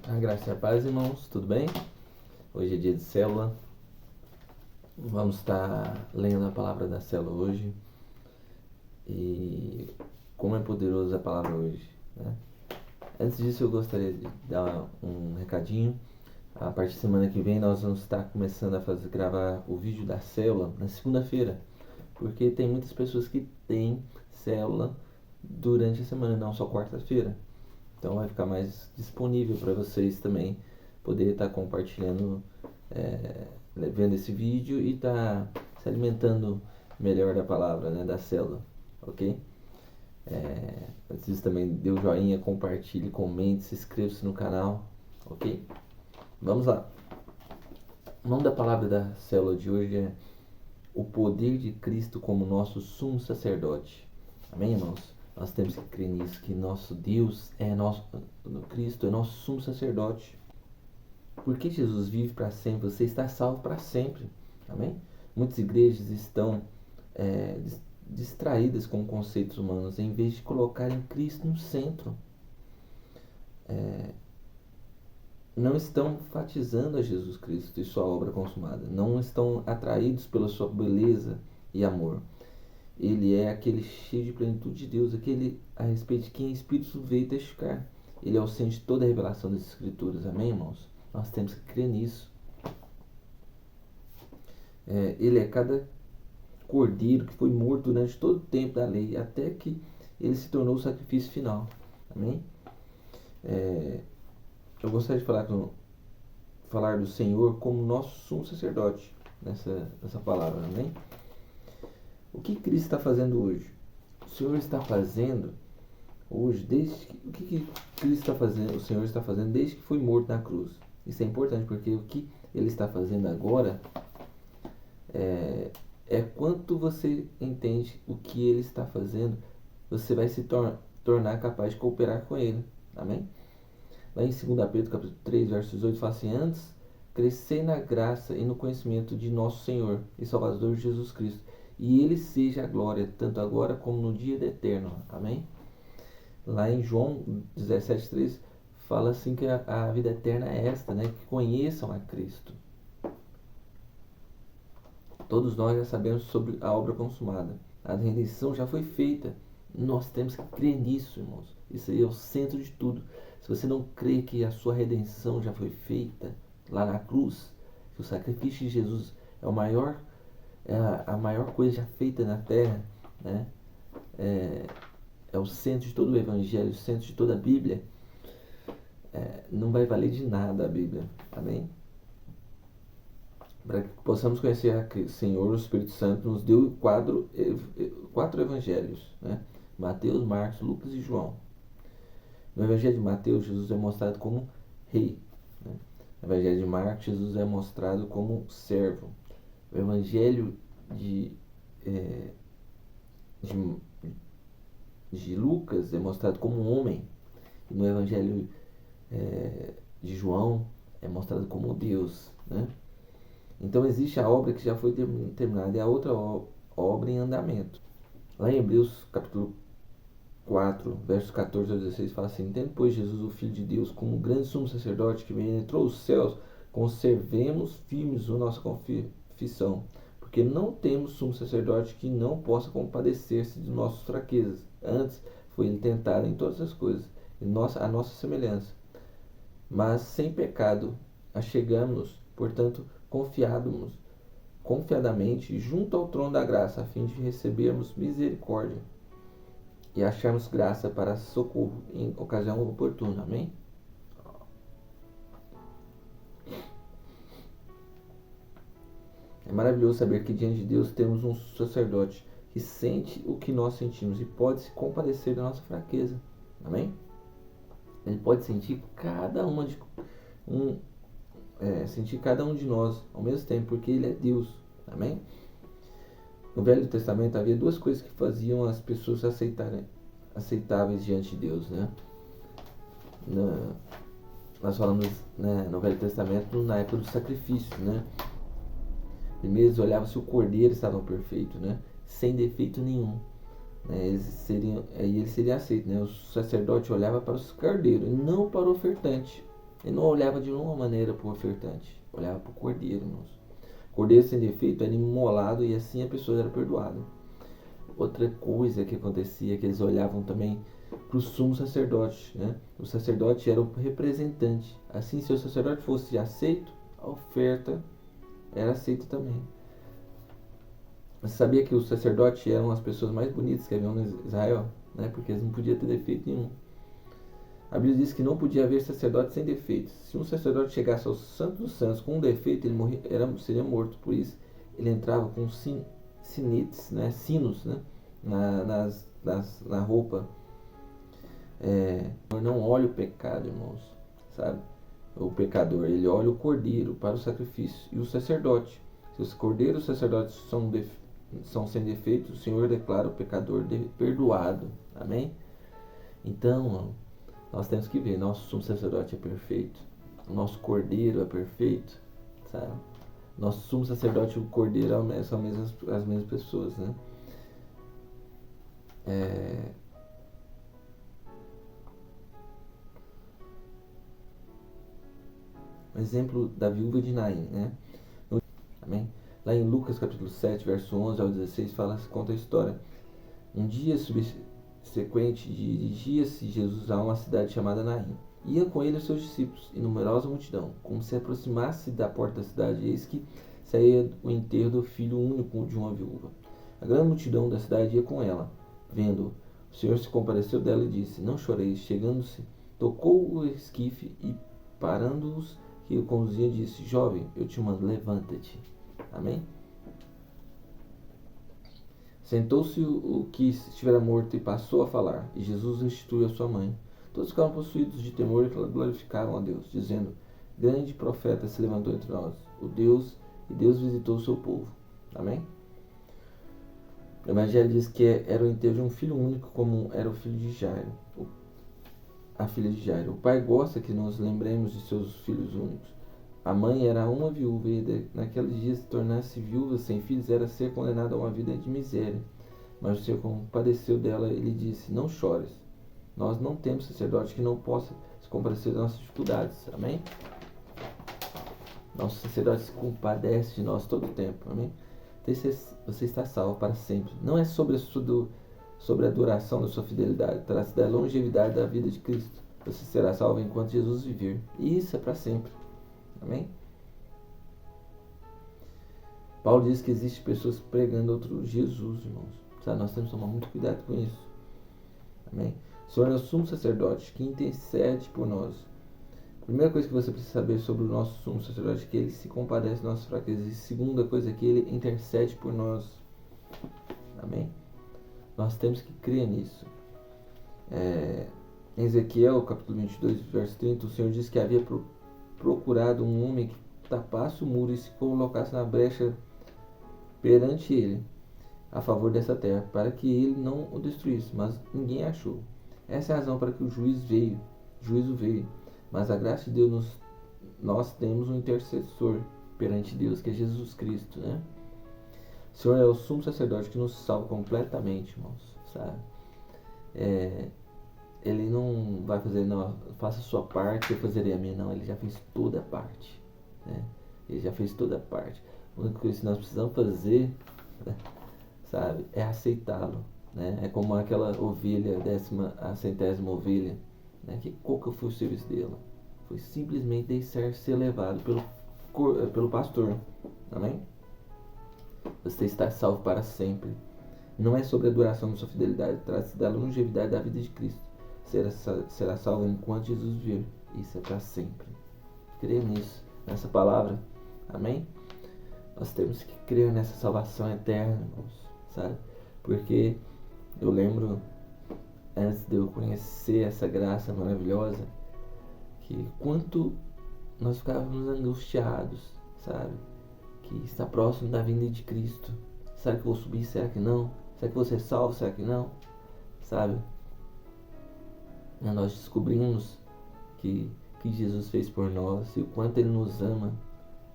A graça e a paz, irmãos, tudo bem? Hoje é dia de célula. Vamos estar lendo a palavra da célula hoje. E como é poderosa a palavra hoje, né? Antes disso, eu gostaria de dar um recadinho. A partir da semana que vem, nós vamos estar começando a gravar o vídeo da célula na segunda-feira. Porque tem muitas pessoas que têm célula durante a semana, não só quarta-feira. Então vai ficar mais disponível para vocês também poder estar compartilhando, vendo esse vídeo e estar se alimentando melhor da palavra, né, da célula, ok? Antes disso também dê o joinha, compartilhe, comente, se inscreva-se no canal, ok? Vamos lá. O nome da palavra da célula de hoje é o poder de Cristo como nosso sumo sacerdote. Amém, irmãos? Nós temos que crer nisso, que nosso Deus é nosso, Cristo é nosso sumo sacerdote. Porque Jesus vive para sempre, você está salvo para sempre. Amém? Muitas igrejas estão distraídas com conceitos humanos, em vez de colocarem Cristo no centro. Não estão enfatizando a Jesus Cristo e sua obra consumada. Não estão atraídos pela sua beleza e amor. Ele é aquele cheio de plenitude de Deus, aquele a respeito de quem o Espírito veio testificar. Ele é o centro de toda a revelação das Escrituras. Amém, irmãos? Nós temos que crer nisso. Ele é cada cordeiro que foi morto durante todo o tempo da lei, até que ele se tornou o sacrifício final. Amém? Eu gostaria de falar do Senhor como nosso sumo sacerdote nessa palavra. Amém? O que Cristo está fazendo hoje? O Senhor está fazendo hoje, o que Cristo está fazendo? O Senhor está fazendo desde que foi morto na cruz. Isso é importante porque o que Ele está fazendo agora é quanto você entende o que Ele está fazendo, você vai se tornar capaz de cooperar com Ele. Amém? Lá em 2 Pedro capítulo 3, versos 8, fala assim: antes, crescei na graça e no conhecimento de nosso Senhor e Salvador Jesus Cristo, e Ele seja a glória, tanto agora como no dia eterno. Amém? Lá em João 17,3 fala assim que a vida eterna é esta, né? Que conheçam a Cristo. Todos nós já sabemos sobre a obra consumada. A redenção já foi feita. Nós temos que crer nisso, irmãos. Isso aí é o centro de tudo. Se você não crê que a sua redenção já foi feita lá na cruz, que o sacrifício de Jesus é a maior coisa já feita na terra, né? É o centro de todo o Evangelho, o centro de toda a Bíblia. Não vai valer de nada a Bíblia. Amém? Para que possamos conhecer o Senhor, o Espírito Santo nos deu quatro evangelhos, né? Mateus, Marcos, Lucas e João. No Evangelho de Mateus, Jesus é mostrado como rei, né? No Evangelho de Marcos, Jesus é mostrado como servo. O Evangelho de Lucas é mostrado como um homem. E no Evangelho de João é mostrado como Deus, né? Então existe a obra que já foi terminada e a outra obra em andamento. Lá em Hebreus capítulo 4, versos 14 a 16, fala assim: tendo, pois, Jesus, o Filho de Deus, como grande sumo sacerdote que penetrou os céus, conservemos firmes a nossa confissão, porque não temos sumo sacerdote que não possa compadecer-se de nossas fraquezas. Antes, foi ele tentado em todas as coisas, a nossa semelhança, mas sem pecado. Achegamos-nos, portanto, confiadamente junto ao trono da graça, a fim de recebermos misericórdia e acharmos graça para socorro em ocasião oportuna. Amém? É maravilhoso saber que diante de Deus temos um sacerdote que sente o que nós sentimos e pode se compadecer da nossa fraqueza. Amém? Ele pode sentir cada um de nós ao mesmo tempo, porque Ele é Deus. Amém? No Velho Testamento havia duas coisas que faziam as pessoas aceitáveis diante de Deus, né? Nós falamos, né, no Velho Testamento, na época do sacrifício, né? Primeiro eles olhavam se o cordeiro estava perfeito, né? Sem defeito nenhum, né? Ele seria aceito, né? O sacerdote olhava para o cordeiro e não para o ofertante. Ele não olhava de nenhuma maneira para o ofertante, olhava para o cordeiro, irmãos. O cordeiro sem defeito era imolado e assim a pessoa era perdoada. Outra coisa que acontecia é que eles olhavam também para o sumo sacerdote, né? O sacerdote era o representante. Assim, se o sacerdote fosse aceito, a oferta era aceita também. Você sabia que os sacerdotes eram as pessoas mais bonitas que haviam em Israel? Né? Porque eles não podiam ter defeito nenhum. A Bíblia diz que não podia haver sacerdote sem defeitos. Se um sacerdote chegasse ao Santo dos Santos com um defeito, ele seria morto. Por isso, ele entrava com sinetes, né? Sinos, né? Na roupa. Não olha o pecado, irmãos, sabe? O pecador, ele olha o cordeiro para o sacrifício. E o sacerdote, se os cordeiros e os sacerdotes são sem defeito, o Senhor declara o pecador perdoado. Amém? Então, nós temos que ver, nosso sumo sacerdote é perfeito, o nosso cordeiro é perfeito, sabe? Nosso sumo sacerdote e o cordeiro são as mesmas pessoas, né? Um exemplo da viúva de Naim, né? Amém? Lá em Lucas capítulo 7, verso 11 ao 16, conta a história. Um dia subsequente, dirigia-se Jesus a uma cidade chamada Naim. Ia com ele os seus discípulos e numerosa multidão. Como se aproximasse da porta da cidade, eis que saía o enterro do filho único de uma viúva. A grande multidão da cidade ia com ela. Vendo-o, o Senhor se compadeceu dela e disse: Não choreis. Chegando-se, tocou o esquife e, parando-os que o conduzia, disse: Jovem, eu te mando, levanta-te. Amém? Sentou-se o que estivera morto e passou a falar, e Jesus restituiu a sua mãe. Todos ficaram possuídos de temor e glorificaram a Deus, dizendo: Grande profeta se levantou entre nós, e Deus visitou o seu povo. Amém? O Evangelho diz que era o enterro de um filho único, como era o filho de Jairo, a filha de Jairo. O pai gosta que nos lembremos de seus filhos únicos. A mãe era uma viúva e naqueles dias tornar-se viúva sem filhos era ser condenada a uma vida de miséria. Mas o Senhor compadeceu dela e lhe disse: Não chores. Nós não temos sacerdote que não possa se compadecer das nossas dificuldades. Amém? Nosso sacerdote se compadece de nós todo o tempo. Amém? Você está salvo para sempre. Não é sobre a duração da sua fidelidade, trata-se da longevidade da vida de Cristo. Você será salvo enquanto Jesus viver. E isso é para sempre. Amém? Paulo diz que existe pessoas pregando outro Jesus, irmãos. Sabe? Nós temos que tomar muito cuidado com isso. Amém? O Senhor é o sumo sacerdote que intercede por nós. A primeira coisa que você precisa saber sobre o nosso sumo sacerdote é que ele se compadece das nossas fraquezas. E a segunda coisa é que ele intercede por nós. Amém? Nós temos que crer nisso. Em Ezequiel, capítulo 22, verso 30, o Senhor diz que havia procurado um homem que tapasse o muro e se colocasse na brecha perante ele, a favor dessa terra, para que ele não o destruísse, mas ninguém achou. Essa é a razão para que o juízo veio. Mas a graça de Deus, nós temos um intercessor perante Deus, que é Jesus Cristo, né? O Senhor é o sumo sacerdote que nos salva completamente, irmãos, sabe? Ele não vai fazer, não, faça a sua parte, eu fazerei a minha, não. Ele já fez toda a parte, né? Ele já fez toda a parte. A única coisa que nós precisamos fazer, sabe, é aceitá-lo, né? É como aquela ovelha, a 100ª ovelha, né? Qual que foi o serviço dela? Foi simplesmente deixar ser levado pelo pastor. Amém? Você está salvo para sempre. Não é sobre a duração da sua fidelidade, trata-se da longevidade da vida de Cristo. Será salvo enquanto Jesus viver. Isso é para sempre. Creia nisso, nessa palavra. Amém? Nós temos que crer nessa salvação eterna, irmãos, sabe? Porque eu lembro, antes de eu conhecer essa graça maravilhosa, que quanto nós ficávamos angustiados, sabe? Que está próximo da vinda de Cristo. Será que eu vou subir? Será que não? Será que vou ser salvo? Será que não? Sabe? Nós descobrimos que Jesus fez por nós e o quanto Ele nos ama.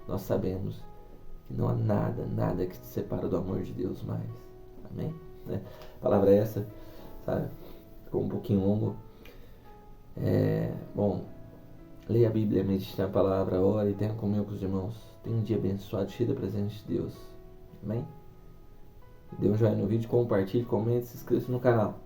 Nós sabemos que não há nada que te separa do amor de Deus mais. Amém? A palavra é essa, sabe? Ficou um pouquinho longo. Bom, Leia a Bíblia, medite na palavra, ore e tenha comunhão com os irmãos. Tenha um dia abençoado, cheio da presença de Deus. Amém? Dê um joinha no vídeo, compartilhe, comente, se inscreva no canal.